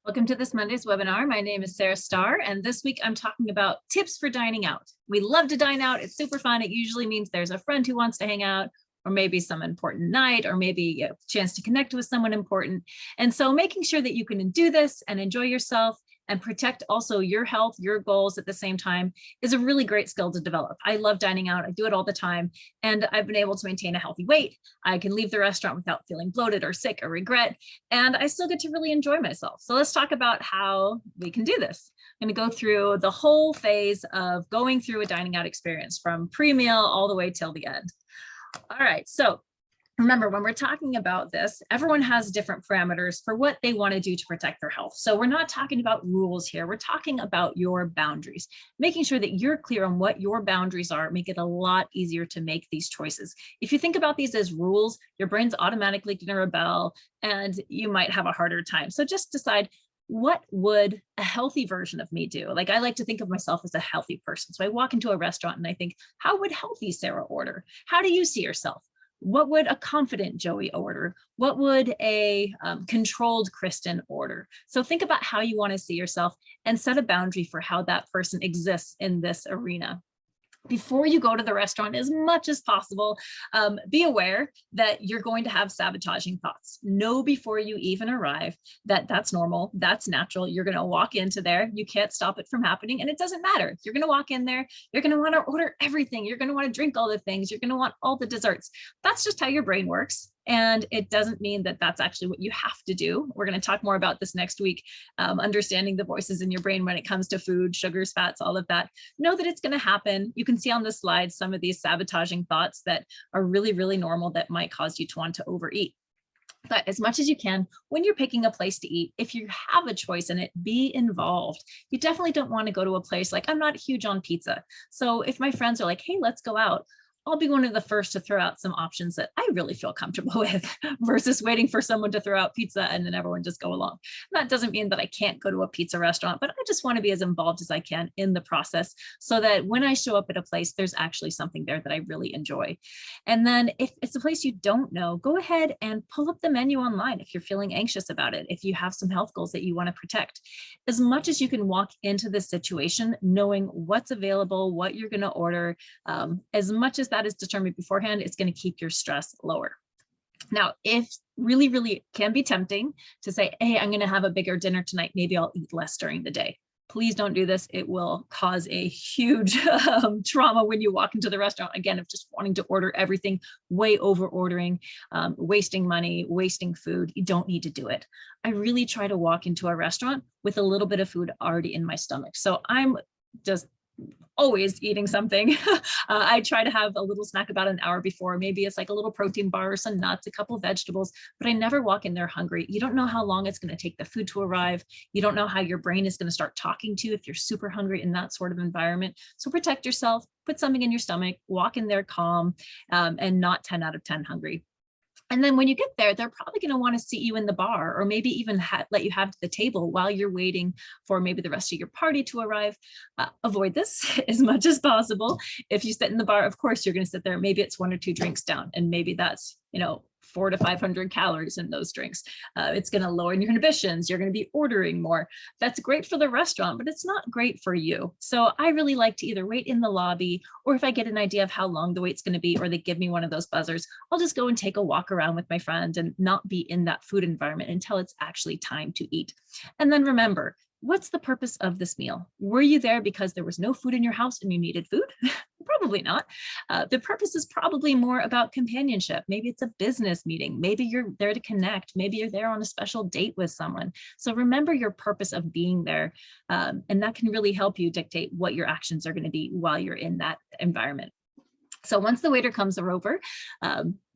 Welcome to this Monday's webinar. My name is Sarah Starr, and this week I'm talking about tips for dining out. We love to dine out. It's super fun. It usually means there's a friend who wants to hang out, or maybe some important night, or maybe a chance to connect with someone important. And so making sure that you can do this and enjoy yourself and protect also your health, your goals at the same time is a really great skill to develop. I love dining out. I do it all the time, and I've been able to maintain a healthy weight. I can leave the restaurant without feeling bloated or sick or regret, and I still get to really enjoy myself. So let's talk about how we can do this. I'm going to go through the whole phase of going through a dining out experience from pre-meal all the way till the end. All right, so remember, when we're talking about this, everyone has different parameters for what they want to do to protect their health. So we're not talking about rules here. We're talking about your boundaries, making sure that you're clear on what your boundaries are, make it a lot easier to make these choices. If you think about these as rules, your brain's automatically going to rebel and you might have a harder time. So just decide, what would a healthy version of me do? Like, I like to think of myself as a healthy person. So I walk into a restaurant and I think, how would healthy Sarah order? How do you see yourself? What would a confident Joey order? What would a controlled Kristen order? So think about how you want to see yourself and set a boundary for how that person exists in this arena. Before you go to the restaurant, as much as possible, be aware that you're going to have sabotaging thoughts. Know before you even arrive that that's normal, that's natural. You're going to walk into there. You can't stop it from happening, and it doesn't matter. You're going to walk in there. You're going to want to order everything. You're going to want to drink all the things. You're going to want all the desserts. That's just how your brain works. And it doesn't mean that that's actually what you have to do. We're going to talk more about this next week, understanding the voices in your brain when it comes to food, sugars, fats, all of that. Know that it's going to happen. You can see on the slide some of these sabotaging thoughts that are really, really normal that might cause you to want to overeat. But as much as you can, when you're picking a place to eat, if you have a choice in it, be involved. You definitely don't want to go to a place like, I'm not huge on pizza. So if my friends are like, hey, let's go out, I'll be one of the first to throw out some options that I really feel comfortable with versus waiting for someone to throw out pizza and then everyone just go along. That doesn't mean that I can't go to a pizza restaurant, but I just want to be as involved as I can in the process so that when I show up at a place, there's actually something there that I really enjoy. And then if it's a place you don't know, go ahead and pull up the menu online if you're feeling anxious about it, if you have some health goals that you want to protect. As much as you can walk into this situation knowing what's available, what you're going to order, as much as that is determined beforehand, it's going to keep your stress lower. Now, if really, really can be tempting to say, hey, I'm going to have a bigger dinner tonight, maybe I'll eat less during the day. Please don't do this. It will cause a huge trauma when you walk into the restaurant, again, of just wanting to order everything, way over ordering, wasting money, wasting food. You don't need to do it. I really try to walk into a restaurant with a little bit of food already in my stomach. So I'm just always eating something. I try to have a little snack about an hour before. Maybe it's like a little protein bar, some nuts, a couple of vegetables, but I never walk in there hungry. You don't know how long it's going to take the food to arrive. You don't know how your brain is going to start talking to you if you're super hungry in that sort of environment. So protect yourself, put something in your stomach, walk in there calm, and not 10 out of 10 hungry. And then when you get there, they're probably going to want to seat you in the bar or maybe even let you have the table while you're waiting for maybe the rest of your party to arrive. Avoid this as much as possible. If you sit in the bar, of course, you're going to sit there. Maybe it's 1 or 2 drinks down, and maybe that's, 400 to 500 calories in those drinks. It's going to lower your inhibitions. You're going to be ordering more. That's great for the restaurant, but it's not great for you. So I really like to either wait in the lobby, or if I get an idea of how long the wait's going to be, or they give me one of those buzzers, I'll just go and take a walk around with my friend and not be in that food environment until it's actually time to eat. And then remember, what's the purpose of this meal? Were you there because there was no food in your house and you needed food? Probably not. The purpose is probably more about companionship. Maybe it's a business meeting. Maybe you're there to connect. Maybe you're there on a special date with someone. So remember your purpose of being there. And that can really help you dictate what your actions are going to be while you're in that environment. So once the waiter comes over,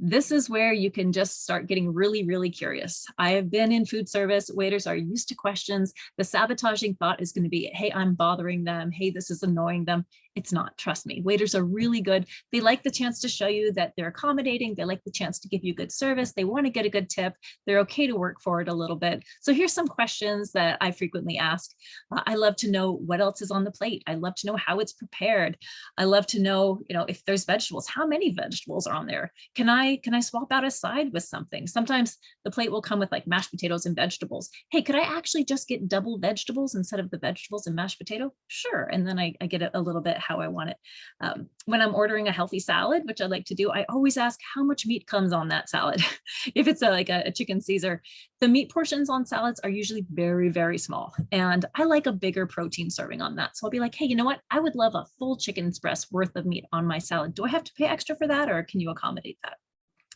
this is where you can just start getting really, really curious. I have been in food service. Waiters are used to questions. The sabotaging thought is going to be, hey, I'm bothering them. Hey, this is annoying them. It's not, trust me. Waiters are really good. They like the chance to show you that they're accommodating. They like the chance to give you good service. They want to get a good tip. They're okay to work for it a little bit. So here's some questions that I frequently ask. I love to know what else is on the plate. I love to know how it's prepared. I love to know, if there's vegetables, how many vegetables are on there? Can I I swap out a side with something? Sometimes the plate will come with like mashed potatoes and vegetables. Hey, could I actually just get double vegetables instead of the vegetables and mashed potato? Sure. And then I get it a little bit how I want it. When I'm ordering a healthy salad, which I like to do, I always ask how much meat comes on that salad. If it's like a chicken Caesar, the meat portions on salads are usually very, very small. And I like a bigger protein serving on that. So I'll be like, hey, you know what? I would love a full chicken's breast worth of meat on my salad. Do I have to pay extra for that, or can you accommodate that?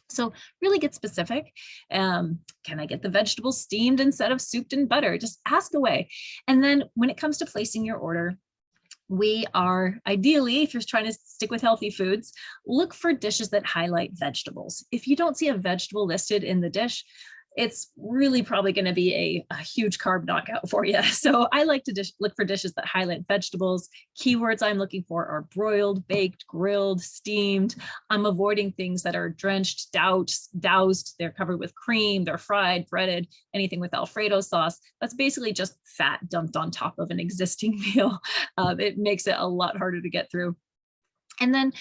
So really get specific. Can I get the vegetables steamed instead of souped in butter? Just ask away. And then when it comes to placing your order, we are ideally, if you're trying to stick with healthy foods, look for dishes that highlight vegetables. If you don't see a vegetable listed in the dish, it's really probably going to be a huge carb knockout for you. So I like to look for dishes that highlight vegetables. Keywords I'm looking for are broiled, baked, grilled, steamed. I'm avoiding things that are drenched, doused. They're covered with cream, they're fried, breaded, anything with Alfredo sauce. That's basically just fat dumped on top of an existing meal. It makes it a lot harder to get through. And then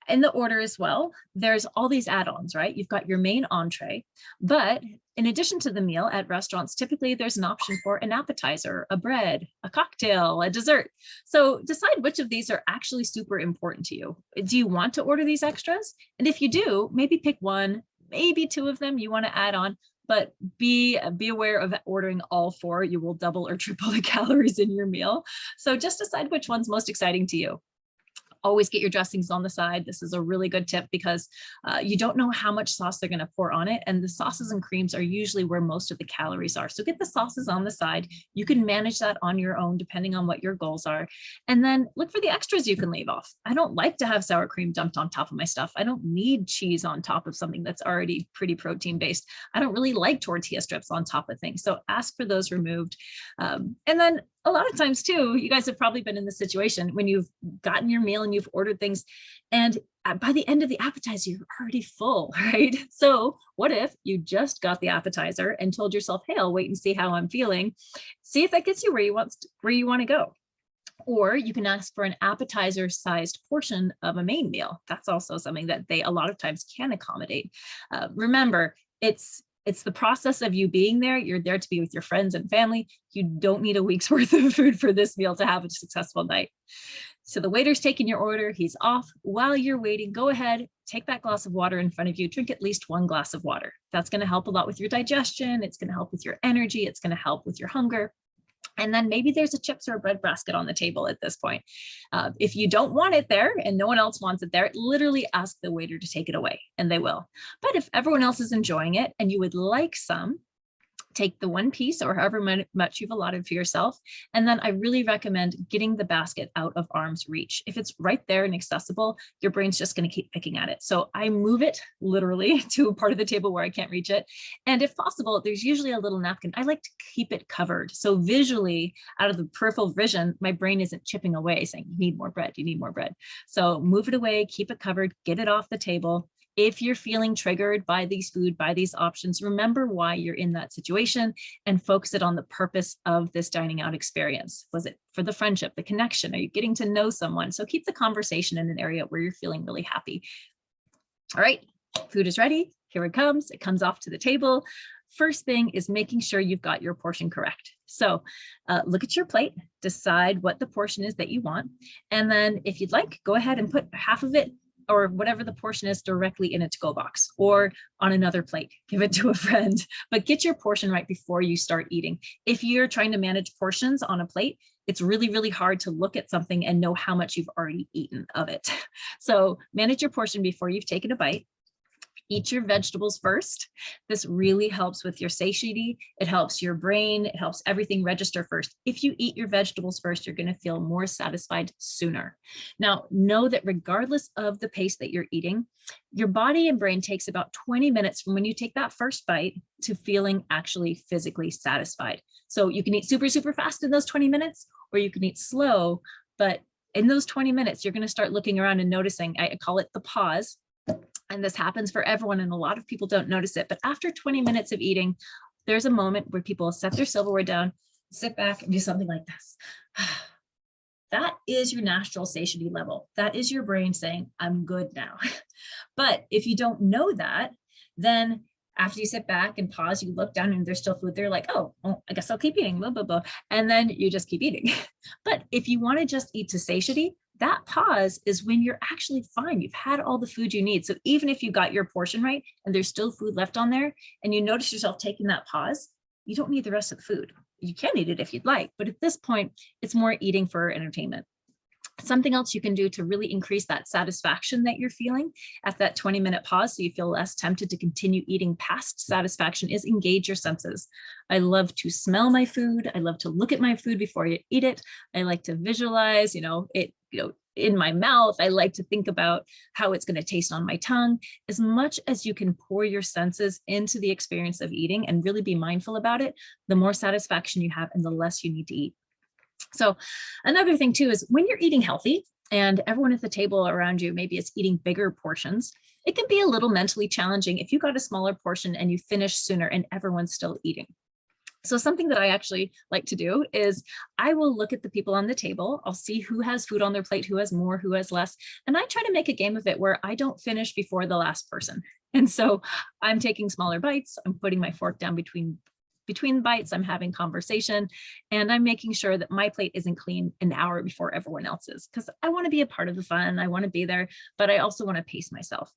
in the order as well, there's all these add-ons, right? You've got your main entree, but in addition to the meal at restaurants, typically there's an option for an appetizer, a bread, a cocktail, a dessert. So decide which of these are actually super important to you. Do you want to order these extras? And if you do, maybe pick one, maybe two of them you want to add on, but be aware of ordering all four. You will double or triple the calories in your meal. So just decide which one's most exciting to you. Always get your dressings on the side. This is a really good tip because you don't know how much sauce they're going to pour on it. And the sauces and creams are usually where most of the calories are. So get the sauces on the side. You can manage that on your own, depending on what your goals are. And then look for the extras you can leave off. I don't like to have sour cream dumped on top of my stuff. I don't need cheese on top of something that's already pretty protein based. I don't really like tortilla strips on top of things. So ask for those removed. And then a lot of times too, you guys have probably been in this situation when you've gotten your meal and you've ordered things, and by the end of the appetizer, you're already full, right? So what if you just got the appetizer and told yourself, hey, I'll wait and see how I'm feeling. See if that gets you where you want to go. Or you can ask for an appetizer sized portion of a main meal. That's also something that they a lot of times can accommodate. Remember, it's the process of you being there. You're there to be with your friends and family. You don't need a week's worth of food for this meal to have a successful night. So the waiter's taking your order. He's off. While you're waiting, go ahead, take that glass of water in front of you. Drink at least one glass of water. That's going to help a lot with your digestion. It's going to help with your energy. It's going to help with your hunger. And then maybe there's a chips or a bread basket on the table at this point. If you don't want it there and no one else wants it there, literally ask the waiter to take it away and they will. But if everyone else is enjoying it and you would like some, take the one piece or however much you've allotted for yourself. And then I really recommend getting the basket out of arm's reach. If it's right there and accessible, your brain's just going to keep picking at it. So I move it literally to a part of the table where I can't reach it. And if possible, there's usually a little napkin. I like to keep it covered. So visually, out of the peripheral vision, my brain isn't chipping away saying, you need more bread, you need more bread. So move it away, keep it covered, get it off the table. If you're feeling triggered by these options, remember why you're in that situation and focus it on the purpose of this dining out experience. Was it for the friendship, the connection? Are you getting to know someone? So keep the conversation in an area where you're feeling really happy. All right, food is ready. Here it comes. It comes off to the table. First thing is making sure you've got your portion correct. So look at your plate, decide what the portion is that you want. And then if you'd like, go ahead and put half of it or whatever the portion is directly in a to-go box or on another plate, give it to a friend, but get your portion right before you start eating. If you're trying to manage portions on a plate, it's really, really hard to look at something and know how much you've already eaten of it. So manage your portion before you've taken a bite. Eat your vegetables first. This really helps with your satiety. It helps your brain. It helps everything register first. If you eat your vegetables first, you're going to feel more satisfied sooner. Now, know that regardless of the pace that you're eating, your body and brain takes about 20 minutes from when you take that first bite to feeling actually physically satisfied. So you can eat super, super fast in those 20 minutes, or you can eat slow. But in those 20 minutes, you're going to start looking around and noticing, I call it the pause. And this happens for everyone, and a lot of people don't notice it. But after 20 minutes of eating, there's a moment where people set their silverware down, sit back, and do something like this. that is your natural satiety level. That is your brain saying, I'm good now. But if you don't know that, then after you sit back and pause, you look down and there's still food there, like, oh, well, I guess I'll keep eating, blah, blah, blah. And then you just keep eating. But if you want to just eat to satiety, that pause is when you're actually fine. You've had all the food you need. So even if you got your portion right and there's still food left on there and you notice yourself taking that pause, you don't need the rest of the food. You can eat it if you'd like, but at this point, it's more eating for entertainment. Something else you can do to really increase that satisfaction that you're feeling at that 20-minute pause so you feel less tempted to continue eating past satisfaction is engage your senses. I love to smell my food. I love to look at my food before I eat it. I like to visualize, it, in my mouth. I like to think about how it's going to taste on my tongue. As much as you can pour your senses into the experience of eating and really be mindful about it, the more satisfaction you have and the less you need to eat. So another thing too is when you're eating healthy and everyone at the table around you, maybe it's eating bigger portions, it can be a little mentally challenging if you got a smaller portion and you finish sooner and everyone's still eating. So something that I actually like to do is I will look at the people on the table. I'll see who has food on their plate, who has more, who has less. And I try to make a game of it where I don't finish before the last person. And so I'm taking smaller bites. I'm putting my fork down between bites, I'm having conversation, and I'm making sure that my plate isn't clean an hour before everyone else's, because I want to be a part of the fun. I want to be there, but I also want to pace myself.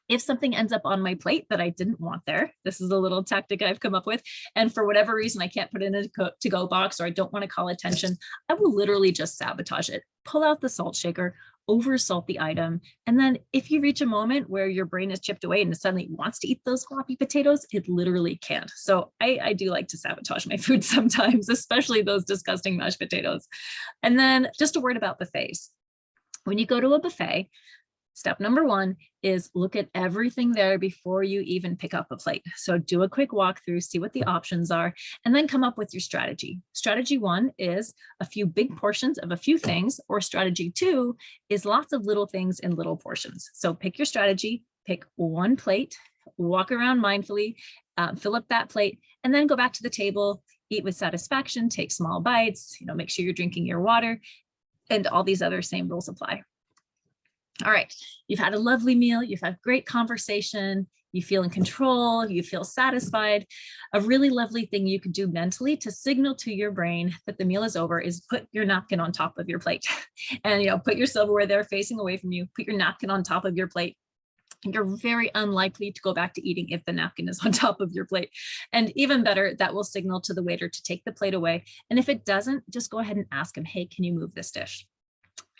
If something ends up on my plate that I didn't want there, this is a little tactic I've come up with, and for whatever reason, I can't put it in a to-go box or I don't want to call attention, I will literally just sabotage it. Pull out the salt shaker, over salt the item. And then if you reach a moment where your brain is chipped away and suddenly wants to eat those floppy potatoes, it literally can't. So I do like to sabotage my food sometimes, especially those disgusting mashed potatoes. And then just a word about buffets. When you go to a buffet, step number one is look at everything there before you even pick up a plate. So do a quick walkthrough, see what the options are, and then come up with your strategy. Strategy one is a few big portions of a few things, or strategy two is lots of little things in little portions. So pick your strategy, pick one plate, walk around mindfully, fill up that plate, and then go back to the table, eat with satisfaction, take small bites, make sure you're drinking your water, and all these other same rules apply. All right, you've had a lovely meal, you've had great conversation, you feel in control, you feel satisfied. A really lovely thing you can do mentally to signal to your brain that the meal is over is put your napkin on top of your plate. And put your silverware there facing away from you, put your napkin on top of your plate. You're very unlikely to go back to eating if the napkin is on top of your plate. And even better, that will signal to the waiter to take the plate away. And if it doesn't, just go ahead and ask him, hey, can you move this dish?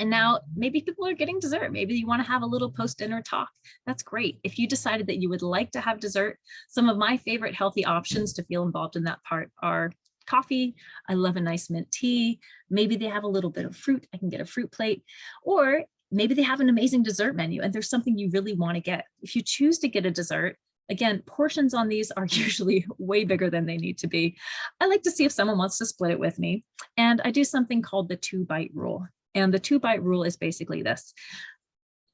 And now maybe people are getting dessert. Maybe you want to have a little post-dinner talk. That's great. If you decided that you would like to have dessert, some of my favorite healthy options to feel involved in that part are coffee. I love a nice mint tea. Maybe they have a little bit of fruit. I can get a fruit plate. Or maybe they have an amazing dessert menu and there's something you really want to get. If you choose to get a dessert, again, portions on these are usually way bigger than they need to be. I like to see if someone wants to split it with me. And I do something called the 2-bite rule. And the 2-bite rule is basically this.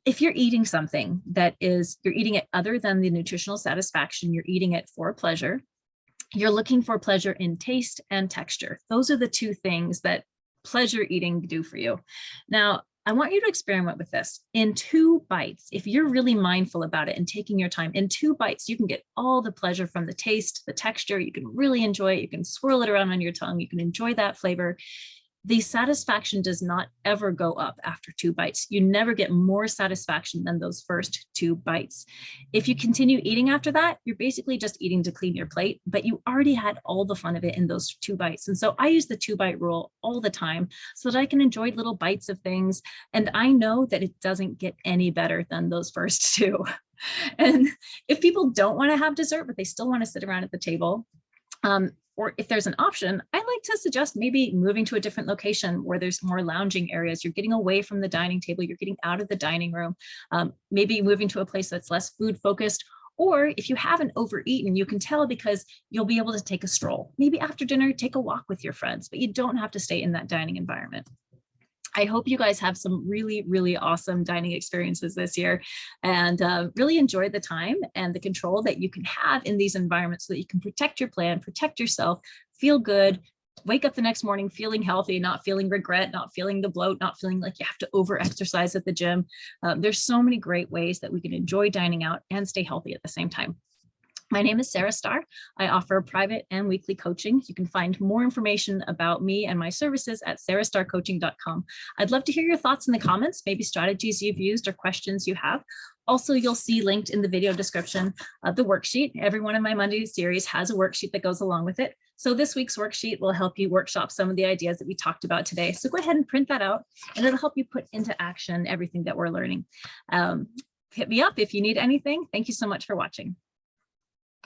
If you're eating something that you're eating it other than the nutritional satisfaction, you're eating it for pleasure, you're looking for pleasure in taste and texture. Those are the two things that pleasure eating do for you. Now, I want you to experiment with this. In 2 bites, if you're really mindful about it and taking your time, in 2 bites, you can get all the pleasure from the taste, the texture, you can really enjoy it, you can swirl it around on your tongue, you can enjoy that flavor. The satisfaction does not ever go up after 2 bites. You never get more satisfaction than those first 2 bites. If you continue eating after that, you're basically just eating to clean your plate, but you already had all the fun of it in those 2 bites. And so I use the 2-bite rule all the time so that I can enjoy little bites of things. And I know that it doesn't get any better than those first 2. And if people don't want to have dessert, but they still want to sit around at the table, or if there's an option, I like to suggest maybe moving to a different location where there's more lounging areas. You're getting away from the dining table, you're getting out of the dining room, maybe moving to a place that's less food focused. Or if you haven't overeaten, you can tell because you'll be able to take a stroll. Maybe after dinner, take a walk with your friends, but you don't have to stay in that dining environment. I hope you guys have some really, really awesome dining experiences this year and really enjoy the time and the control that you can have in these environments so that you can protect your plan, protect yourself, feel good, wake up the next morning feeling healthy, not feeling regret, not feeling the bloat, not feeling like you have to over exercise at the gym. There's so many great ways that we can enjoy dining out and stay healthy at the same time. My name is Sarah Starr. I offer private and weekly coaching. You can find more information about me and my services at sarahstarcoaching.com. I'd love to hear your thoughts in the comments, maybe strategies you've used or questions you have. Also, you'll see linked in the video description the worksheet. Every one of my Monday series has a worksheet that goes along with it. So this week's worksheet will help you workshop some of the ideas that we talked about today. So go ahead and print that out, and it'll help you put into action everything that we're learning. Hit me up if you need anything. Thank you so much for watching.